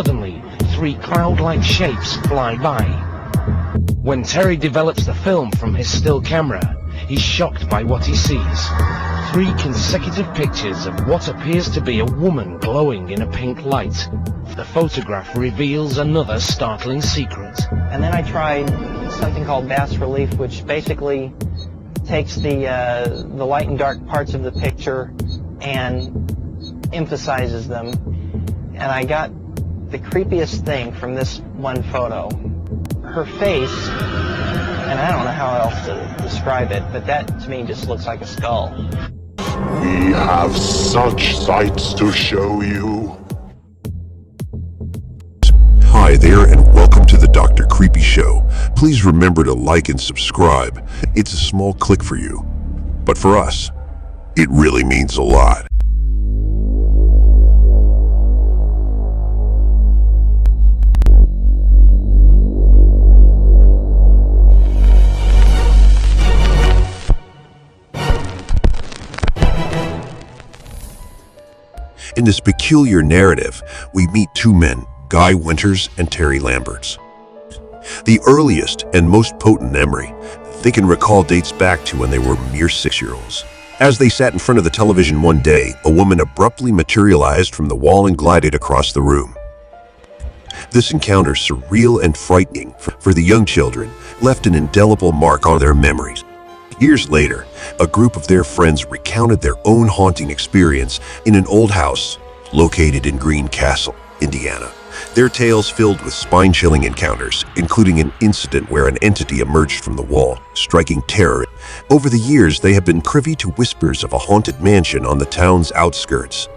Suddenly, three cloud-like shapes fly by. When Terry develops the film from his still camera, he's shocked by what he sees. Three consecutive pictures of what appears to be a woman glowing in a pink light. The photograph reveals another startling secret. And then I tried something called bas relief, which basically takes the light and dark parts of the picture and emphasizes them. And I got the creepiest thing from this one photo. Her face, and I don't know how else to describe it, but that to me just looks like a skull. We have such sights to show you. Hi there and welcome to the Dr. Creepy Show. Please remember to like and subscribe. It's a small click for you, but for us, it really means a lot. In this peculiar narrative, we meet two men, Guy Winters and Terry Lamberts. The earliest and most potent memory they can recall dates back to when they were mere 6-year-olds. As they sat in front of the television one day, a woman abruptly materialized from the wall and glided across the room. This encounter, surreal and frightening for the young children, left an indelible mark on their memories. Years later, a group of their friends recounted their own haunting experience in an old house located in Greencastle, Indiana. Their tales filled with spine-chilling encounters, including an incident where an entity emerged from the wall, striking terror. Over the years, they have been privy to whispers of a haunted mansion on the town's outskirts.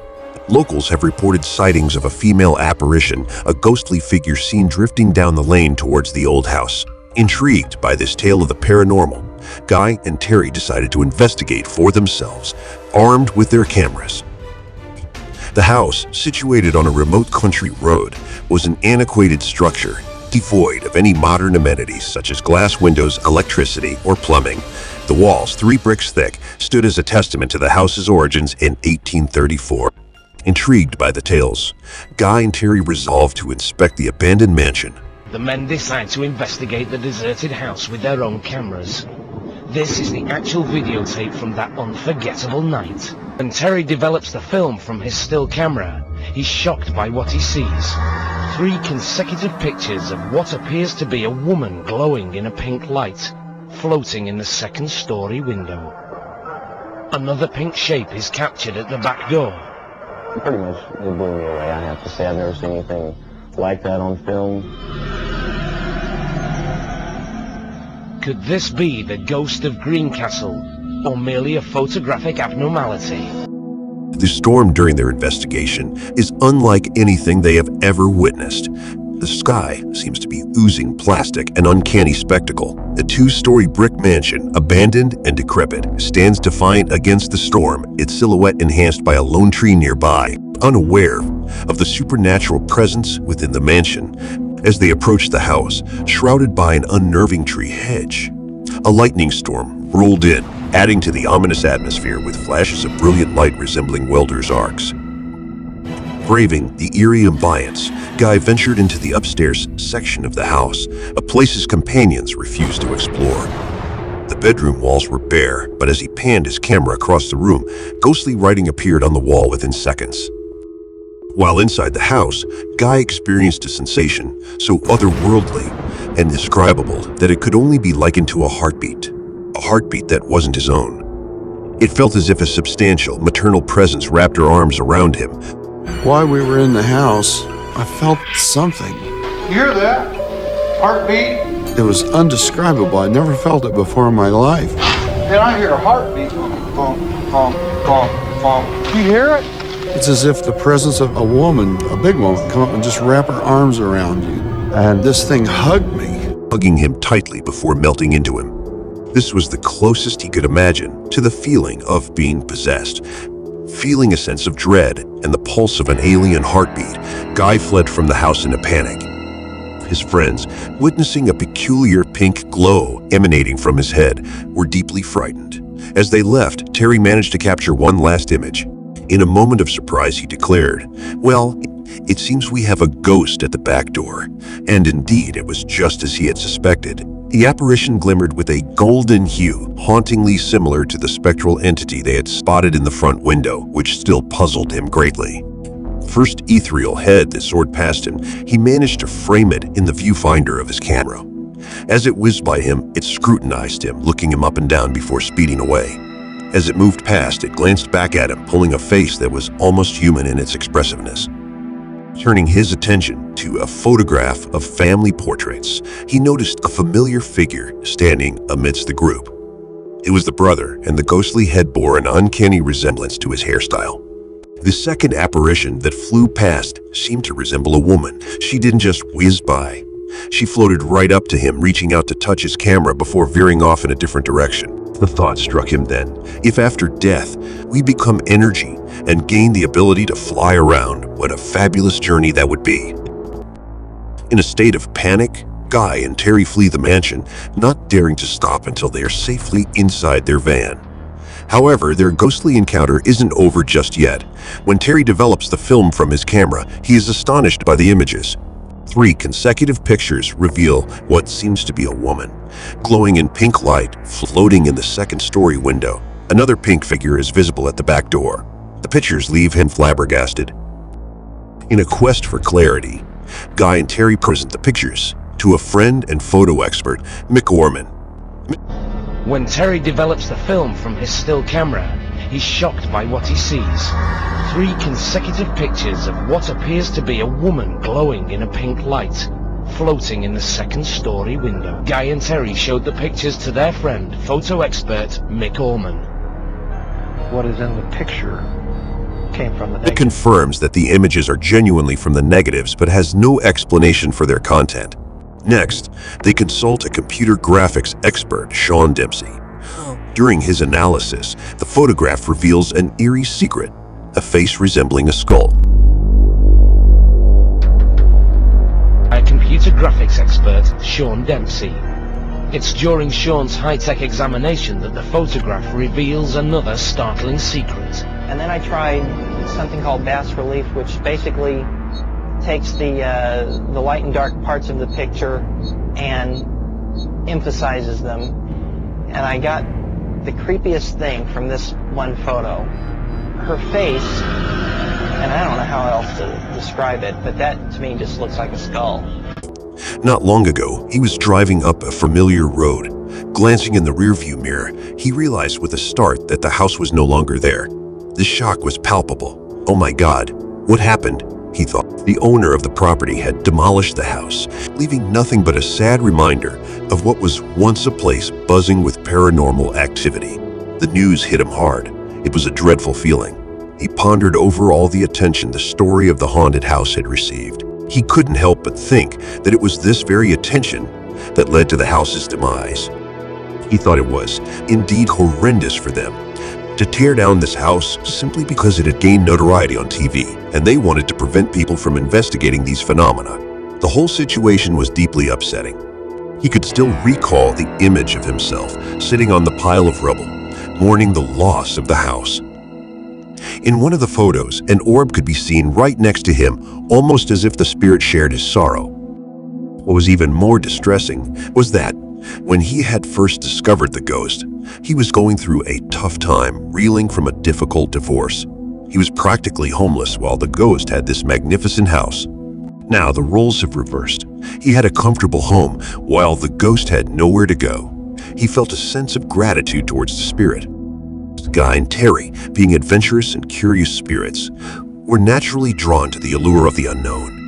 Locals have reported sightings of a female apparition, a ghostly figure seen drifting down the lane towards the old house. Intrigued by this tale of the paranormal, Guy and Terry decided to investigate for themselves, armed with their cameras. The house, situated on a remote country road, was an antiquated structure, devoid of any modern amenities such as glass windows, electricity, or plumbing. The walls, 3 bricks thick, stood as a testament to the house's origins in 1834. Intrigued by the tales, Guy and Terry resolved to inspect the abandoned mansion. The men decide to investigate the deserted house with their own cameras. This is the actual videotape from that unforgettable night. When Terry develops the film from his still camera, he's shocked by what he sees. 3 consecutive pictures of what appears to be a woman glowing in a pink light, floating in the second-story window. Another pink shape is captured at the back door. Pretty much, it blew me away. I have to say, I've never seen anything like that on film. Could this be the ghost of Greencastle, or merely a photographic abnormality? The storm during their investigation is unlike anything they have ever witnessed. The sky seems to be oozing plastic, an uncanny spectacle. A 2-story brick mansion, abandoned and decrepit, stands defiant against the storm, its silhouette enhanced by a lone tree nearby. Unaware of the supernatural presence within the mansion, as they approached the house, shrouded by an unnerving tree hedge, a lightning storm rolled in, adding to the ominous atmosphere with flashes of brilliant light resembling welders' arcs. Braving the eerie ambience, Guy ventured into the upstairs section of the house, a place his companions refused to explore. The bedroom walls were bare, but as he panned his camera across the room, ghostly writing appeared on the wall within seconds. While inside the house, Guy experienced a sensation so otherworldly and indescribable that it could only be likened to a heartbeat that wasn't his own. It felt as if a substantial, maternal presence wrapped her arms around him. While we were in the house, I felt something. You hear that? Heartbeat? It was undescribable. I never felt it before in my life. And I hear a heartbeat. Bump, bump, bump, bump. You hear it? It's as if the presence of a woman, a big woman, come up and just wrap her arms around you. And this thing hugged me. Hugging him tightly before melting into him. This was the closest he could imagine to the feeling of being possessed. Feeling a sense of dread and the pulse of an alien heartbeat, Guy fled from the house in a panic. His friends, witnessing a peculiar pink glow emanating from his head, were deeply frightened. As they left, Terry managed to capture one last image. In a moment of surprise, he declared, "Well, It seems we have a ghost at the back door. And indeed, it was just as he had suspected. The apparition glimmered with a golden hue, hauntingly similar to the spectral entity they had spotted in the front window, which still puzzled him greatly. First ethereal head that soared past him, he managed to frame it in the viewfinder of his camera. As it whizzed by him, it scrutinized him, looking him up and down before speeding away. As it moved past, it glanced back at him, pulling a face that was almost human in its expressiveness. Turning his attention to a photograph of family portraits, he noticed a familiar figure standing amidst the group. It was the brother, and the ghostly head bore an uncanny resemblance to his hairstyle. The second apparition that flew past seemed to resemble a woman. She didn't just whiz by. She floated right up to him, reaching out to touch his camera before veering off in a different direction. The thought struck him then, if after death we become energy and gain the ability to fly around, what a fabulous journey that would be. In a state of panic, Guy and Terry flee the mansion, not daring to stop until they are safely inside their van. However, their ghostly encounter isn't over just yet. When Terry develops the film from his camera, he is astonished by the images. 3 consecutive pictures reveal what seems to be a woman, glowing in pink light, floating in the second-story window. Another pink figure is visible at the back door. The pictures leave him flabbergasted. In a quest for clarity, Guy and Terry present the pictures to a friend and photo expert, Mick Orman. When Terry develops the film from his still camera, he's shocked by what he sees. 3 consecutive pictures of what appears to be a woman glowing in a pink light, floating in the second-story window. Guy and Terry showed the pictures to their friend, photo expert Mick Orman. What is in the picture came from the It negative. confirms that the images are genuinely from the negatives but has no explanation for their content. Next, they consult a computer graphics expert, Sean Dempsey. During his analysis, the photograph reveals an eerie secret, a face resembling a skull. A computer graphics expert, Sean Dempsey. It's during Sean's high-tech examination that the photograph reveals another startling secret. And then I tried something called bas relief, which basically takes the light and dark parts of the picture and emphasizes them. And I got the creepiest thing from this one photo. Her face, and I don't know how else to describe it, but that to me just looks like a skull. Not long ago, he was driving up a familiar road. Glancing in the rearview mirror, he realized with a start that the house was no longer there. The shock was palpable. Oh my God, what happened? He thought. The owner of the property had demolished the house, leaving nothing but a sad reminder of what was once a place buzzing with paranormal activity. The news hit him hard. It was a dreadful feeling. He pondered over all the attention the story of the haunted house had received. He couldn't help but think that it was this very attention that led to the house's demise. He thought it was indeed horrendous for them to tear down this house simply because it had gained notoriety on TV, and they wanted to prevent people from investigating these phenomena. The whole situation was deeply upsetting. He could still recall the image of himself sitting on the pile of rubble, mourning the loss of the house. In one of the photos, an orb could be seen right next to him, almost as if the spirit shared his sorrow. What was even more distressing was that, when he had first discovered the ghost, he was going through a tough time, reeling from a difficult divorce. He was practically homeless while the ghost had this magnificent house. Now the roles have reversed. He had a comfortable home while the ghost had nowhere to go. He felt a sense of gratitude towards the spirit. Guy and Terry, being adventurous and curious spirits, were naturally drawn to the allure of the unknown.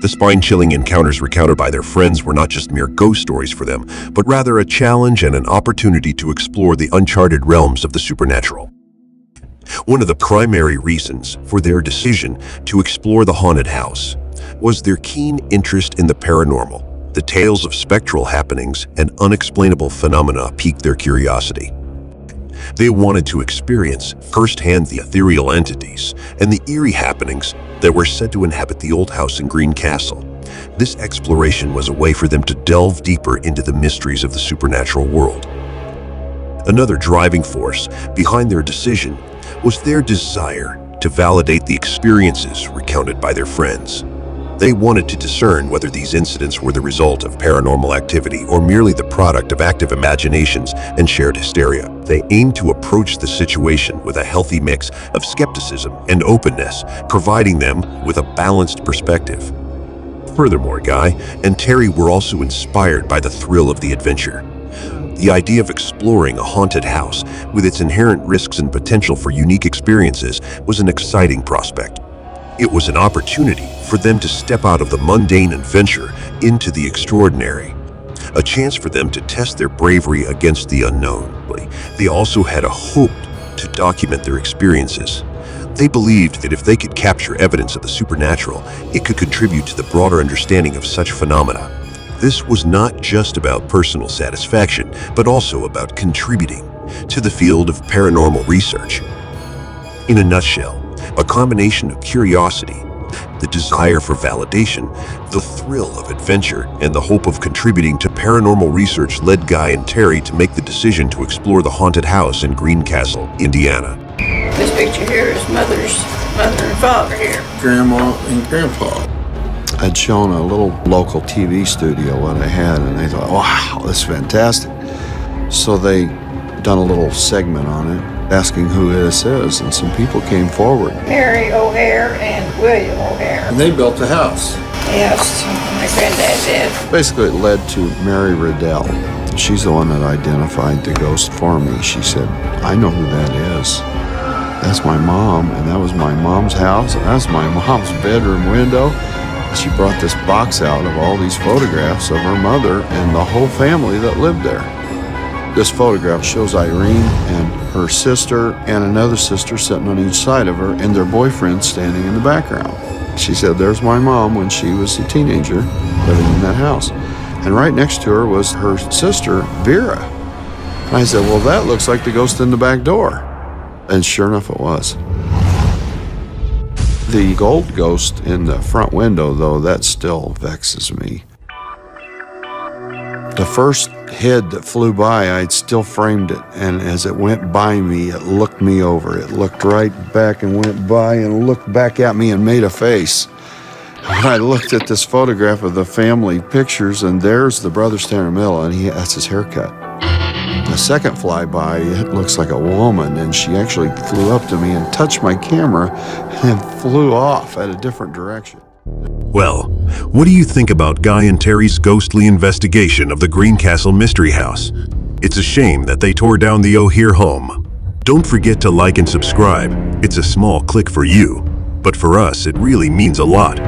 The spine-chilling encounters recounted by their friends were not just mere ghost stories for them, but rather a challenge and an opportunity to explore the uncharted realms of the supernatural. One of the primary reasons for their decision to explore the haunted house was their keen interest in the paranormal. The tales of spectral happenings and unexplainable phenomena piqued their curiosity. They wanted to experience firsthand the ethereal entities and the eerie happenings that were said to inhabit the old house in Greencastle. This exploration was a way for them to delve deeper into the mysteries of the supernatural world. Another driving force behind their decision was their desire to validate the experiences recounted by their friends. They wanted to discern whether these incidents were the result of paranormal activity or merely the product of active imaginations and shared hysteria. They aimed to approach the situation with a healthy mix of skepticism and openness, providing them with a balanced perspective. Furthermore, Guy and Terry were also inspired by the thrill of the adventure. The idea of exploring a haunted house with its inherent risks and potential for unique experiences was an exciting prospect. It was an opportunity for them to step out of the mundane and venture into the extraordinary, a chance for them to test their bravery against the unknown. They also had a hope to document their experiences. They believed that if they could capture evidence of the supernatural, it could contribute to the broader understanding of such phenomena. This was not just about personal satisfaction, but also about contributing to the field of paranormal research. In a nutshell, a combination of curiosity, the desire for validation, the thrill of adventure, and the hope of contributing to paranormal research led Guy and Terry to make the decision to explore the haunted house in Greencastle, Indiana. This picture here is mother and father here. Grandma and Grandpa. I'd shown a little local TV studio what I had, and they thought, wow, this is fantastic. So they done a little segment on it, asking who this is, and some people came forward. Mary O'Hare and William O'Hare. And they built the house. Yes, my granddad did. Basically, it led to Mary Riddell. She's the one that identified the ghost for me. She said, I know who that is. That's my mom, and that was my mom's house, and that's my mom's bedroom window. She brought this box out of all these photographs of her mother and the whole family that lived there. This photograph shows Irene and her sister and another sister sitting on each side of her, and their boyfriend standing in the background. She said, there's my mom when she was a teenager living in that house. And right next to her was her sister, Vera. And I said, well, that looks like the ghost in the back door. And sure enough, it was. The gold ghost in the front window, though, that still vexes me. The first head that flew by, I'd still framed it, and as it went by me, it looked me over. It looked right back and went by and looked back at me and made a face. When I looked at this photograph of the family pictures, and there's the brother standing in the middle, and that's his haircut. The second flyby, it looks like a woman, and she actually flew up to me and touched my camera and flew off at a different direction. Well, what do you think about Guy and Terry's ghostly investigation of the Greencastle Mystery House? It's a shame that they tore down the O'Hare home. Don't forget to like and subscribe. It's a small click for you, but for us, it really means a lot.